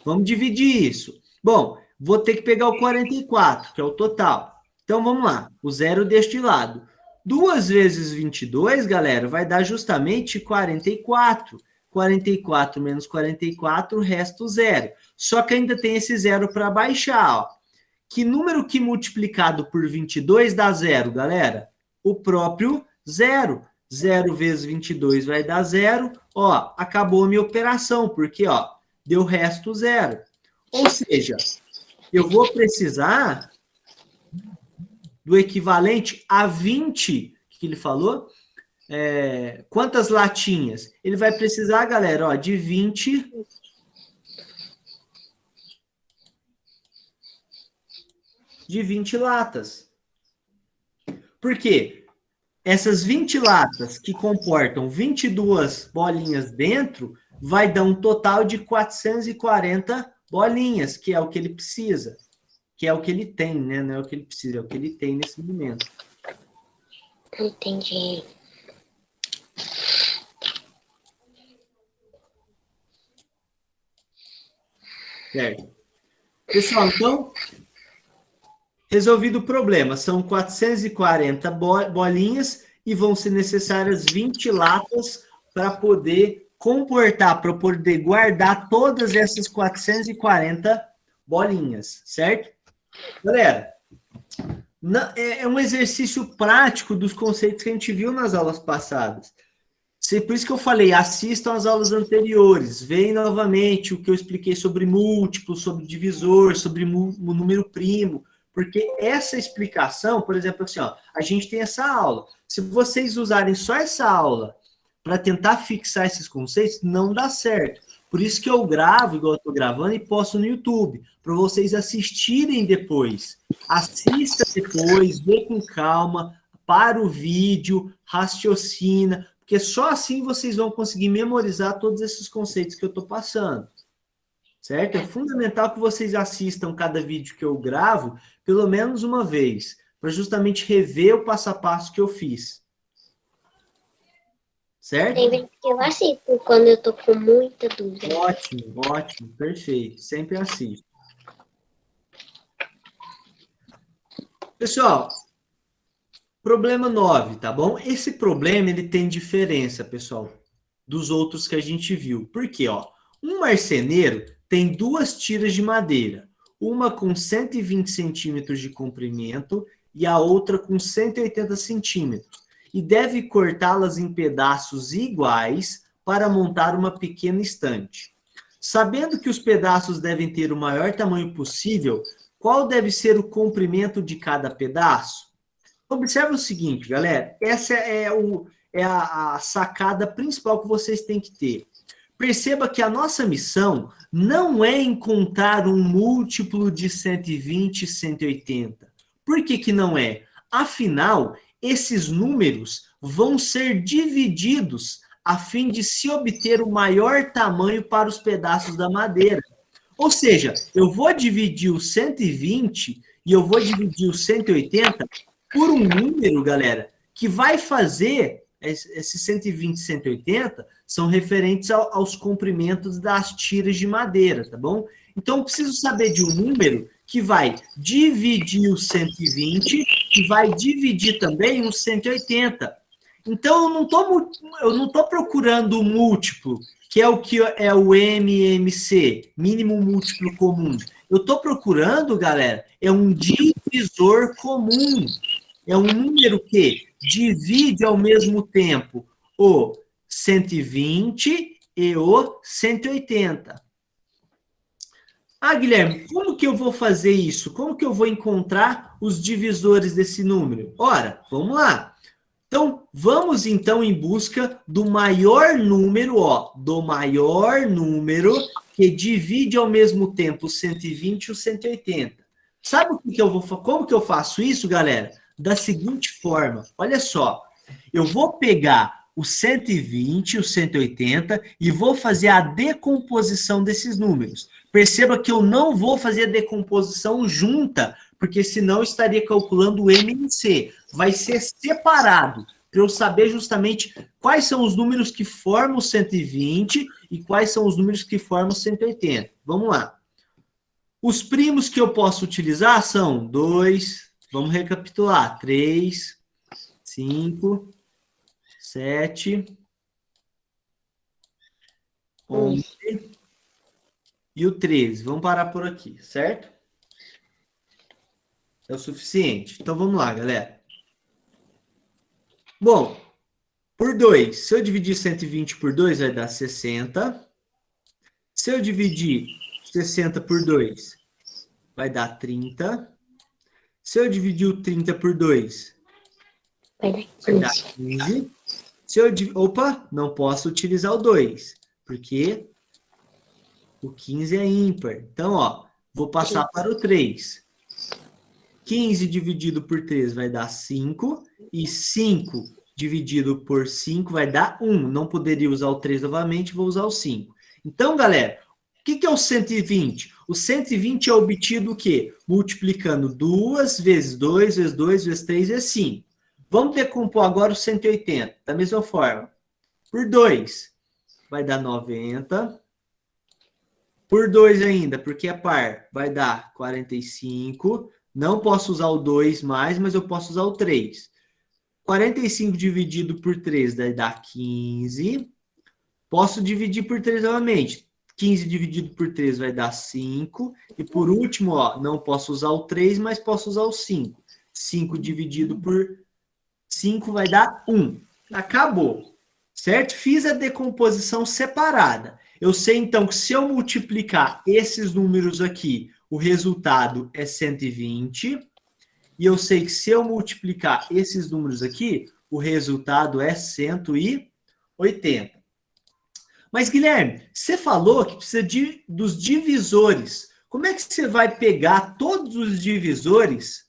Vamos dividir isso. Bom, vou ter que pegar o 44, que é o total. Então, vamos lá. O zero deste lado. 2 vezes 22, galera, vai dar justamente 44. 44 menos 44, resta o zero. Só que ainda tem esse zero para baixar, ó. Que número que multiplicado por 22 dá zero, galera? O próprio zero. 0 vezes 22 vai dar zero. Ó, acabou a minha operação, porque, ó, deu resto zero. Ou seja, eu vou precisar do equivalente a 20, que ele falou, quantas latinhas? Ele vai precisar, galera, ó, de 20 latas. Por quê? Essas 20 latas que comportam 22 bolinhas dentro, vai dar um total de 440 bolinhas, que é o que ele precisa. Que é o que ele tem, né? Não é o que ele precisa, é o que ele tem nesse momento. Entendi. Certo. Pessoal, então, resolvido o problema. São 440 bolinhas e vão ser necessárias 20 latas para poder comportar, para poder guardar todas essas 440 bolinhas, certo? Galera, é um exercício prático dos conceitos que a gente viu nas aulas passadas. Por isso que eu falei, assistam as aulas anteriores, vejam novamente o que eu expliquei sobre múltiplo, sobre divisor, sobre número primo, porque essa explicação, por exemplo, assim, ó, a gente tem essa aula. Se vocês usarem só essa aula para tentar fixar esses conceitos, não dá certo. Por isso que eu gravo, igual eu estou gravando, e posto no YouTube, para vocês assistirem depois. Assista depois, vê com calma, para o vídeo, raciocina, porque só assim vocês vão conseguir memorizar todos esses conceitos que eu estou passando. Certo? É fundamental que vocês assistam cada vídeo que eu gravo, pelo menos uma vez, para justamente rever o passo a passo que eu fiz. Certo? Tem vezes que eu assisto quando eu tô com muita dúvida. Ótimo, ótimo, perfeito. Sempre assisto. Pessoal, problema 9, tá bom? Esse problema, ele tem diferença, pessoal, dos outros que a gente viu. Por quê? Ó, um marceneiro tem 2 tiras de madeira, uma com 120 centímetros de comprimento e a outra com 180 centímetros, e deve cortá-las em pedaços iguais para montar uma pequena estante. Sabendo que os pedaços devem ter o maior tamanho possível, qual deve ser o comprimento de cada pedaço? Observe o seguinte, galera, essa é é a sacada principal que vocês têm que ter. Perceba que a nossa missão não é encontrar um múltiplo de 120 e 180. Por que que não é? Afinal, esses números vão ser divididos a fim de se obter o maior tamanho para os pedaços da madeira. Ou seja, eu vou dividir o 120 e eu vou dividir o 180 por um número, galera, que vai fazer, esses 120 e 180 são referentes aos comprimentos das tiras de madeira, tá bom? Então, eu preciso saber de um número que vai dividir o 120 e vai dividir também o 180. Então, eu não tô procurando o múltiplo, que é o MMC, mínimo múltiplo comum. Eu estou procurando, galera, é um divisor comum. É um número que divide ao mesmo tempo o 120 e o 180. Ah, Guilherme, como que eu vou fazer isso? Como que eu vou encontrar os divisores desse número? Ora, vamos lá. Então, vamos então em busca do maior número, do maior número que divide ao mesmo tempo o 120 e o 180. Sabe como que eu faço isso, galera? Da seguinte forma, olha só, eu vou pegar o 120, o 180 e vou fazer a decomposição desses números. Perceba que eu não vou fazer a decomposição junta, porque senão eu estaria calculando o MMC. Vai ser separado, para eu saber justamente quais são os números que formam o 120 e quais são os números que formam o 180. Vamos lá. Os primos que eu posso utilizar são 2, vamos recapitular, 3, 5, 7, 11 e o 13. Vamos parar por aqui, certo? É o suficiente. Então, vamos lá, galera. Bom, por 2, se eu dividir 120 por 2, vai dar 60. Se eu dividir 60 por 2, vai dar 30. Se eu dividir o 30 por 2, vai dar 15. Se eu Opa, não posso utilizar o 2, porque o 15 é ímpar. Então, vou passar para o 3. 15 dividido por 3 vai dar 5. E 5 dividido por 5 vai dar 1. Não poderia usar o 3 novamente, vou usar o 5. Então, galera, o que é o 120? O 120 é obtido o quê? Multiplicando 2 vezes 2, vezes 2, vezes 3, vezes 5. Vamos decompor agora o 180, da mesma forma. Por 2, vai dar 90. Por 2 ainda, porque é par, vai dar 45. Não posso usar o 2 mais, mas eu posso usar o 3. 45 dividido por 3 vai dar 15. Posso dividir por 3 novamente. 15 dividido por 3 vai dar 5. E por último, não posso usar o 3, mas posso usar o 5. 5 dividido por 5 vai dar 1. Acabou. Certo? Fiz a decomposição separada. Eu sei, então, que se eu multiplicar esses números aqui, o resultado é 120. E eu sei que se eu multiplicar esses números aqui, o resultado é 180. Mas, Guilherme, você falou que precisa dos divisores. Como é que você vai pegar todos os divisores?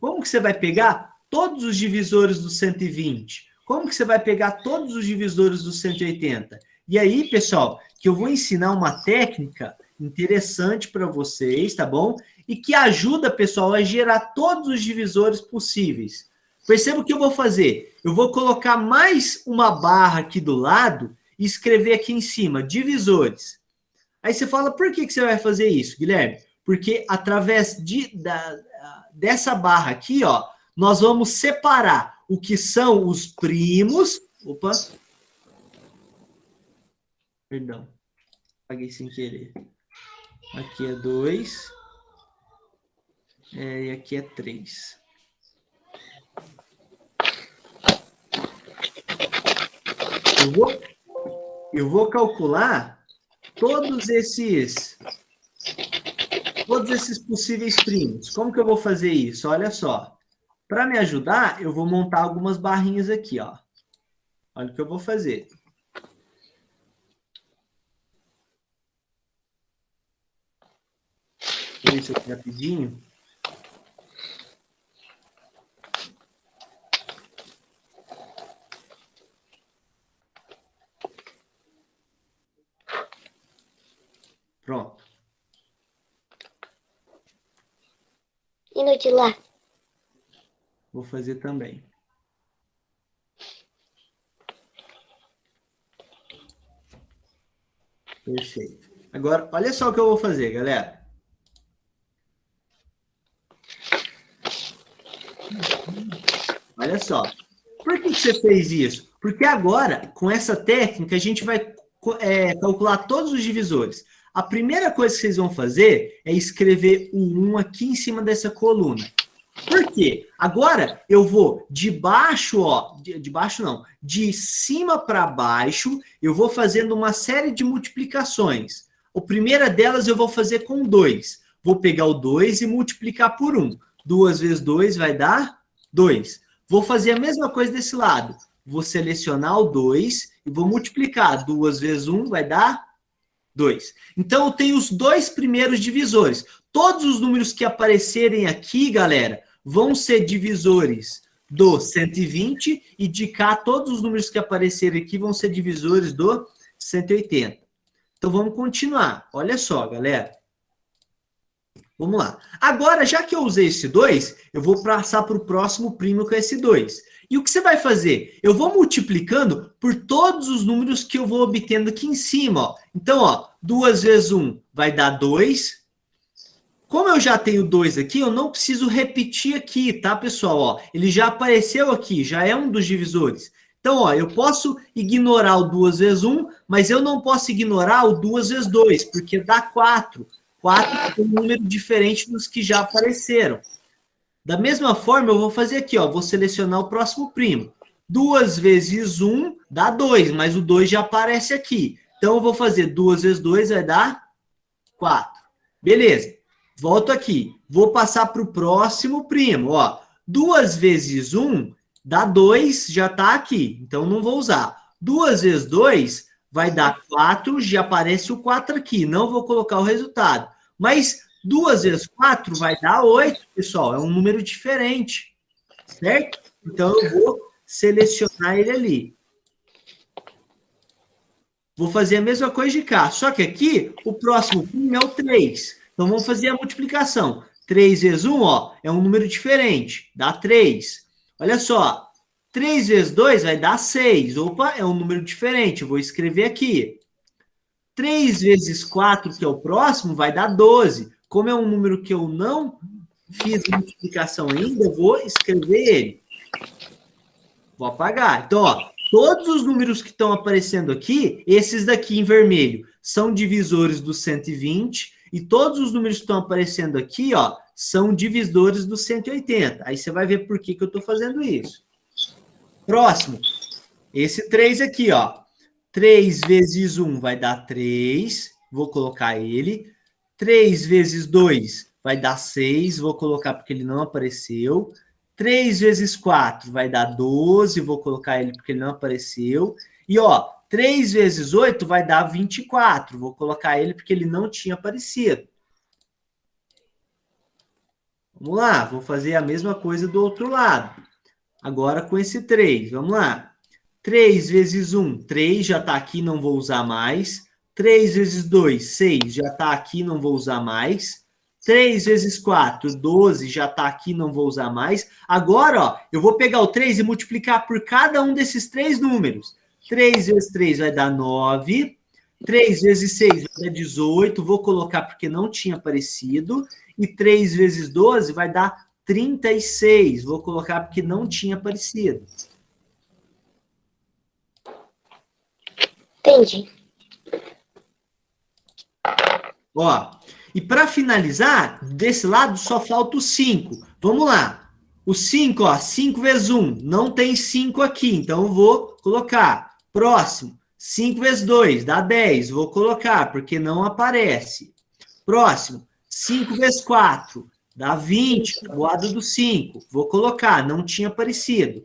Como que você vai pegar todos os divisores do 120? Como que você vai pegar todos os divisores do 180? E aí, pessoal, que eu vou ensinar uma técnica interessante para vocês, tá bom? E que ajuda, pessoal, a gerar todos os divisores possíveis. Perceba o que eu vou fazer. Eu vou colocar mais uma barra aqui do lado e escrever aqui em cima, divisores. Aí você fala, por que você vai fazer isso, Guilherme? Porque através dessa barra aqui, nós vamos separar o que são os primos. Opa! Perdão. Apaguei sem querer. Aqui é 2. E aqui é 3. Eu vou calcular todos esses possíveis primos. Como que eu vou fazer isso? Olha só. Para me ajudar, eu vou montar algumas barrinhas aqui, Olha o que eu vou fazer. Isso aqui rapidinho. Pronto. E no de lá? Vou fazer também. Perfeito. Agora, olha só o que eu vou fazer, galera. Olha só. Por que você fez isso? Porque agora, com essa técnica, a gente vai calcular todos os divisores. A primeira coisa que vocês vão fazer é escrever o 1 aqui em cima dessa coluna. Por quê? Agora eu vou de baixo, ó, de baixo não, de cima para baixo, eu vou fazendo uma série de multiplicações. A primeira delas eu vou fazer com 2. Vou pegar o 2 e multiplicar por 1. 2 vezes 2 vai dar 2. Vou fazer a mesma coisa desse lado. Vou selecionar o 2 e vou multiplicar. 2 vezes 1 vai dar 2. Então, eu tenho os dois primeiros divisores. Todos os números que aparecerem aqui, galera, vão ser divisores do 120 e de cá, todos os números que aparecerem aqui vão ser divisores do 180. Então, vamos continuar. Olha só, galera. Vamos lá. Agora, já que eu usei esse 2, eu vou passar para o próximo primo com esse 2. E o que você vai fazer? Eu vou multiplicando por todos os números que eu vou obtendo aqui em cima. Ó. Então, ó, 2 vezes 1 vai dar 2. Como eu já tenho 2 aqui, eu não preciso repetir aqui, tá, pessoal? Ó, ele já apareceu aqui, já é um dos divisores. Então, ó, eu posso ignorar o 2 vezes 1, mas eu não posso ignorar o 2 vezes 2, porque dá 4. 4 é um número diferente dos que já apareceram. Da mesma forma, eu vou fazer aqui, ó, vou selecionar o próximo primo. 2 vezes 1 dá 2, mas o 2 já aparece aqui. Então, eu vou fazer 2 vezes 2 vai dar 4. Beleza. Volto aqui. Vou passar para o próximo primo. Ó, 2 vezes 1 dá 2, já está aqui. Então, não vou usar. 2 vezes 2 vai dar 4, já aparece o 4 aqui. Não vou colocar o resultado. Mas 2 vezes 4 vai dar 8, pessoal. É um número diferente. Certo? Então, eu vou selecionar ele ali. Vou fazer a mesma coisa de cá. Só que aqui, o próximo primo é o 3. Então, vamos fazer a multiplicação. 3 vezes 1, ó, é um número diferente. Dá 3. Olha só. 3 vezes 2 vai dar 6. Opa, é um número diferente. Eu vou escrever aqui. 3 vezes 4, que é o próximo, vai dar 12. Como é um número que eu não fiz multiplicação ainda, eu vou escrever ele. Vou apagar. Então, ó, todos os números que estão aparecendo aqui, esses daqui em vermelho, são divisores do 120, e todos os números que estão aparecendo aqui, ó, são divisores do 180. Aí você vai ver por que eu estou fazendo isso. Próximo. Esse 3 aqui, ó. 3 vezes 1 vai dar 3. Vou colocar ele. 3 vezes 2 vai dar 6. Vou colocar porque ele não apareceu. 3 vezes 4 vai dar 12. Vou colocar ele porque ele não apareceu. E, ó, 3 vezes 8 vai dar 24. Vou colocar ele porque ele não tinha aparecido. Vamos lá, vou fazer a mesma coisa do outro lado. Agora com esse 3, vamos lá. 3 vezes 1, 3, já está aqui, não vou usar mais. 3 vezes 2, 6, já está aqui, não vou usar mais. 3 vezes 4, 12, já está aqui, não vou usar mais. Agora, ó, eu vou pegar o 3 e multiplicar por cada um desses 3 números. 3 vezes 3 vai dar 9. 3 vezes 6 vai dar 18. Vou colocar porque não tinha aparecido. E 3 vezes 12 vai dar 36. Vou colocar porque não tinha aparecido. Entendi. Ó, e para finalizar, desse lado só falta o 5. Vamos lá. O 5, ó, 5 vezes 1. Não tem 5 aqui, então eu vou colocar. Próximo. 5 vezes 2 dá 10. Vou colocar, porque não aparece. Próximo. 5 vezes 4 dá 20. Tabuada do 5. Vou colocar, não tinha aparecido.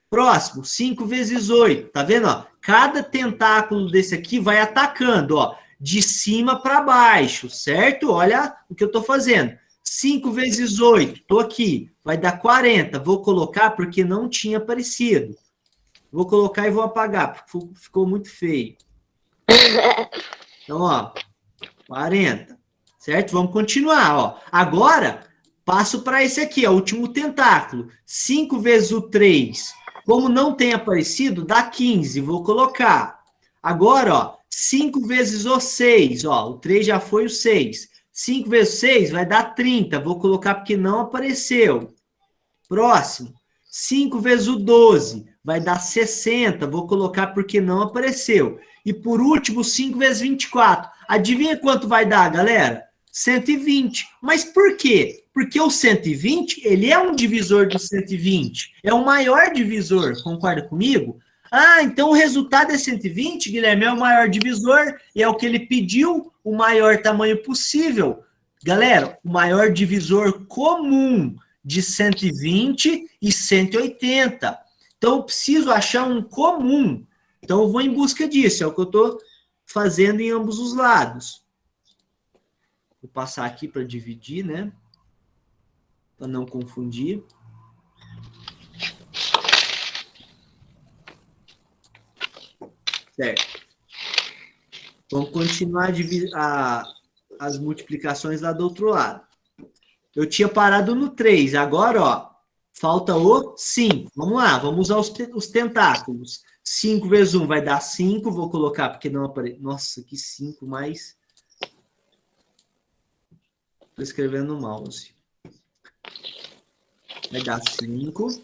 Próximo, 5 vezes 8. Tá vendo? Ó? Cada tentáculo desse aqui vai atacando, ó, de cima para baixo, certo? Olha o que eu estou fazendo. 5 vezes 8, estou aqui, vai dar 40. Vou colocar porque não tinha aparecido. Vou colocar e vou apagar, porque ficou muito feio. Então, ó, 40, certo? Vamos continuar, ó. Agora, passo para esse aqui, ó, o último tentáculo. 5 vezes o 3, como não tem aparecido, dá 15, vou colocar. Agora, ó, 5 vezes o 6, ó, o 3 já foi o 6. 5 vezes 6 vai dar 30, vou colocar porque não apareceu. Próximo, 5 vezes o 12 vai dar 60, vou colocar porque não apareceu. E por último, 5 vezes 24. Adivinha quanto vai dar, galera? 120. Mas por quê? Porque o 120, ele é um divisor do 120. É o maior divisor, concorda comigo? Ah, então o resultado é 120, Guilherme, é o maior divisor, é o que ele pediu, o maior tamanho possível. Galera, o maior divisor comum de 120 e 180. Então, eu preciso achar um comum. Então, eu vou em busca disso, é o que eu estou fazendo em ambos os lados. Vou passar aqui para dividir, né? Para não confundir. Certo. Vamos continuar as multiplicações lá do outro lado. Eu tinha parado no 3, agora, ó, falta o 5. Vamos lá, vamos usar os tentáculos. 5 vezes 1 vai dar 5, vou colocar porque não aparece. Nossa, que 5 mais. Estou escrevendo no mouse. Vai dar 5.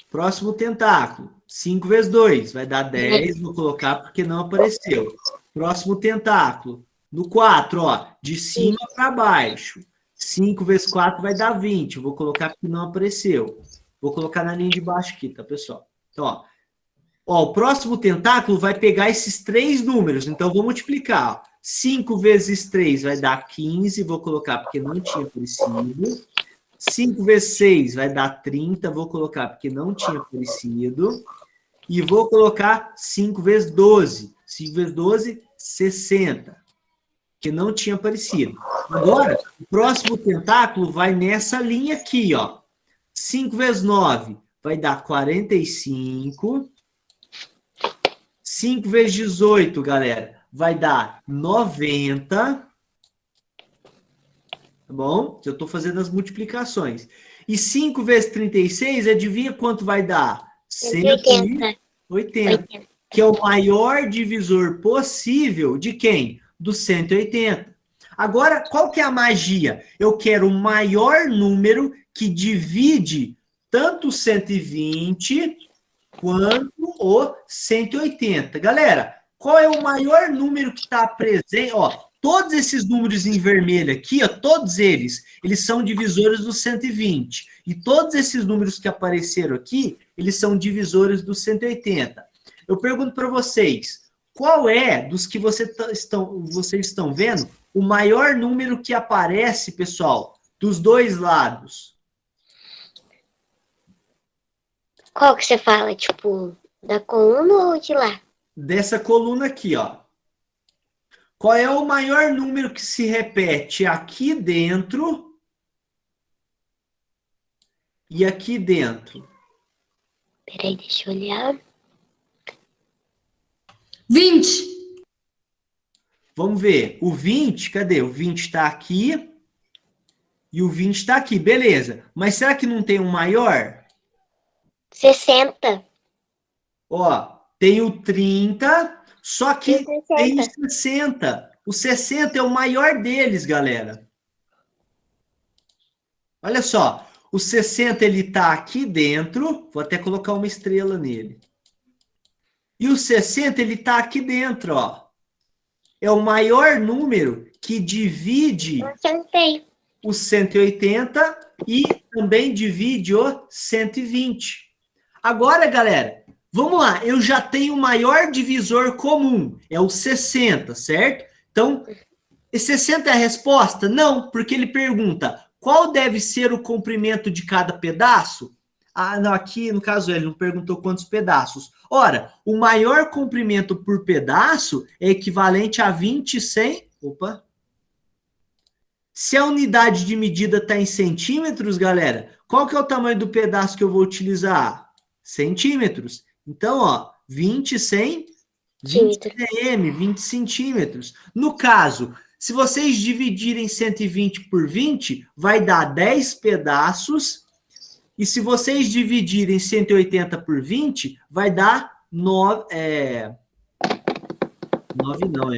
Próximo tentáculo. 5 vezes 2 vai dar 10, vou colocar porque não apareceu. Próximo tentáculo. No 4, ó, de cima para baixo. 5 vezes 4 vai dar 20. Vou colocar porque não apareceu. Vou colocar na linha de baixo aqui, tá, pessoal? Então, ó, o próximo tentáculo vai pegar esses 3 números. Então, vou multiplicar. Ó. 5 vezes 3 vai dar 15. Vou colocar porque não tinha aparecido. 5 vezes 6 vai dar 30. Vou colocar porque não tinha aparecido. E vou colocar 5 vezes 12. 5 vezes 12, 60. Que não tinha aparecido. Agora, o próximo tentáculo vai nessa linha aqui, ó. 5 vezes 9 vai dar 45. 5 vezes 18, galera, vai dar 90. Tá bom? Eu estou fazendo as multiplicações. E 5 vezes 36, adivinha quanto vai dar? 180. Que é o maior divisor possível de quem? Do 180. Agora, qual que é a magia? Eu quero o maior número que divide tanto o 120 quanto o 180. Galera, qual é o maior número que está presente? Ó, todos esses números em vermelho aqui, ó, todos eles são divisores do 120. E todos esses números que apareceram aqui, eles são divisores do 180. Eu pergunto para vocês, qual é, dos que vocês estão vendo, o maior número que aparece, pessoal, dos dois lados? Qual que você fala? Tipo, da coluna ou de lá? Dessa coluna aqui, ó. Qual é o maior número que se repete aqui dentro e aqui dentro? Peraí, deixa eu olhar. 20. Vamos ver. O 20, cadê? O 20 está aqui e o 20 está aqui. Beleza. Mas será que não tem um maior? 60. Ó, tem o 30, só que tem o 60. 60. O 60 é o maior deles, galera. Olha só. O 60, ele está aqui dentro. Vou até colocar uma estrela nele. E o 60, ele está aqui dentro, ó. É o maior número que divide Acertei. o 180 e também divide o 120. Agora, galera, vamos lá. Eu já tenho o maior divisor comum, é o 60, certo? Então, 60 é a resposta? Não, porque ele pergunta qual deve ser o comprimento de cada pedaço? Ah, não, aqui, no caso, ele não perguntou quantos pedaços. Ora, o maior comprimento por pedaço é equivalente a 20 100... Opa! Se a unidade de medida está em centímetros, galera, qual que é o tamanho do pedaço que eu vou utilizar? Centímetros. Então, ó, 20 100, 20 cm, 20 centímetros. No caso, se vocês dividirem 120 por 20, vai dar 10 pedaços. E se vocês dividirem 180 por 20, vai dar 9... 9 não,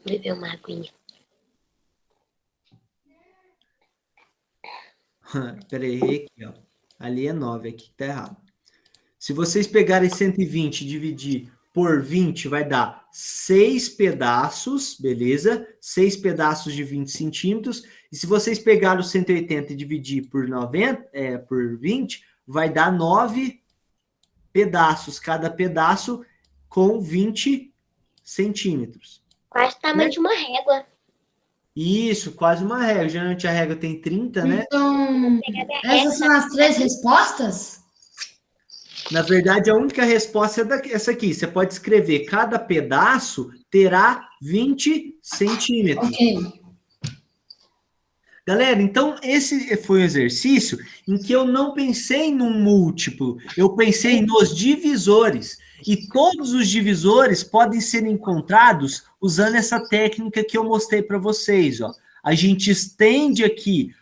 Beber uma aguinha. Peraí, aqui, ó. Ali é 9, aqui tá errado. Se vocês pegarem 120 e dividir por 20, vai dar 6 pedaços, beleza? 6 pedaços de 20 centímetros. E se vocês pegarem o 180 e dividir por 20, vai dar 9 pedaços. Cada pedaço com 20 centímetros. Quase o tamanho de uma régua. Isso, quase uma régua. Geralmente a régua tem 30, né? Então, essas são as 3 respostas? Na verdade, a única resposta é essa aqui. Você pode escrever, cada pedaço terá 20 centímetros. Ok. Galera, então esse foi um exercício em que eu não pensei num múltiplo, eu pensei nos divisores. E todos os divisores podem ser encontrados usando essa técnica que eu mostrei para vocês, ó. A gente estende aqui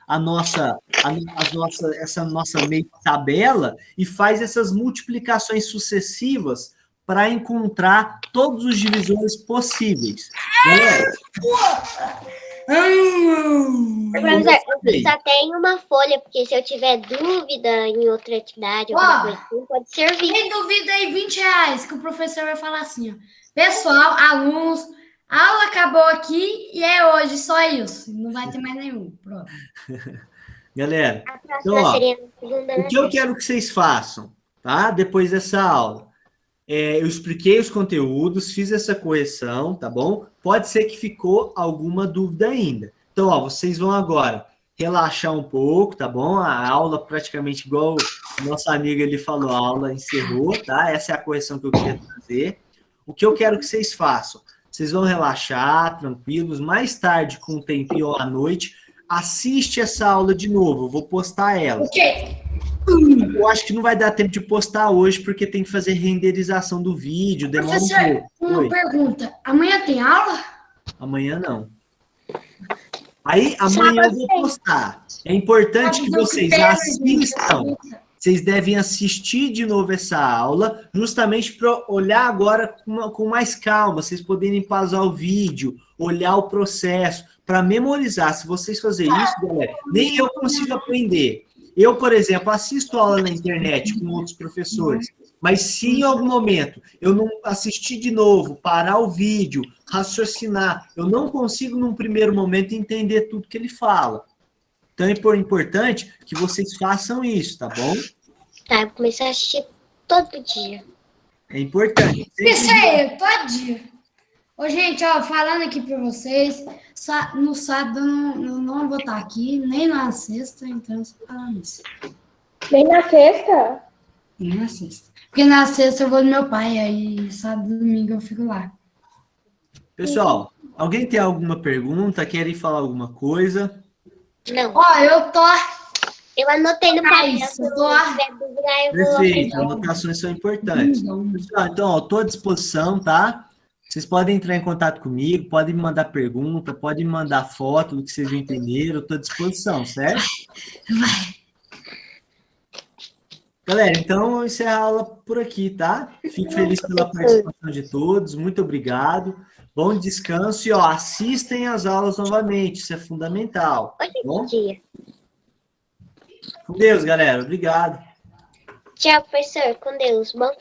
essa nossa meia tabela e faz essas multiplicações sucessivas para encontrar todos os divisores possíveis. Galera, Professor, eu só tenho uma folha, porque se eu tiver dúvida em outra atividade, alguma coisa assim, pode servir. Tem dúvida aí, R$20, que o professor vai falar assim, ó. Pessoal, alunos, a aula acabou aqui e é hoje só isso. Não vai ter mais nenhum. Pronto. galera, A próxima então, ó, seria na segunda, o que eu quero que vocês façam, tá? Depois dessa aula. Eu expliquei os conteúdos, fiz essa correção, tá bom? Pode ser que ficou alguma dúvida ainda. Então, ó, vocês vão agora relaxar um pouco, tá bom? A aula praticamente igual o nosso amigo ele falou, a aula encerrou, tá? Essa é a correção que eu queria fazer. O que eu quero que vocês façam? Vocês vão relaxar, tranquilos. Mais tarde, com o tempinho ou à noite, assiste essa aula de novo. Eu vou postar ela. Ok. Eu acho que não vai dar tempo de postar hoje, porque tem que fazer renderização do vídeo, demora Professor, um pouco. uma Oi. pergunta. Amanhã tem aula? Amanhã não. Aí, amanhã eu vou postar. É importante que vocês assistam. Vocês devem assistir de novo essa aula, justamente para olhar agora com mais calma, vocês poderem pausar o vídeo, olhar o processo, para memorizar. Se vocês fazerem isso, galera, nem eu consigo aprender. Eu, por exemplo, assisto aula na internet com outros professores, mas se em algum momento eu não assistir de novo, parar o vídeo, raciocinar, eu não consigo, num primeiro momento, entender tudo que ele fala. Então, é importante que vocês façam isso, tá bom? Tá, eu comecei a assistir todo dia. É importante. Pensei, todo dia. Ô, gente, ó, falando aqui pra vocês, no sábado eu não vou estar aqui, nem na sexta, então eu tô falando isso. Nem na sexta? Nem na sexta. Porque na sexta eu vou no meu pai, aí sábado e domingo eu fico lá. Pessoal, alguém tem alguma pergunta? Querem falar alguma coisa? Não, Ó, eu tô... eu anotei no papel. isso, Se eu eu tô- tiver dúvida, eu vou Perfeito, aprender. anotações são importantes. Pessoal, então, ó, estou à disposição, tá? Vocês podem entrar em contato comigo, podem me mandar pergunta, podem me mandar foto do que vocês entenderam, estou à disposição, certo? Galera, então eu encerro a aula por aqui, tá? Fico feliz pela participação de todos, muito obrigado. Bom descanso e, ó, assistem as aulas novamente, isso é fundamental. Hoje é Bom? que dia? Com Deus, galera. Obrigado. Tchau, professor. Com Deus. Bom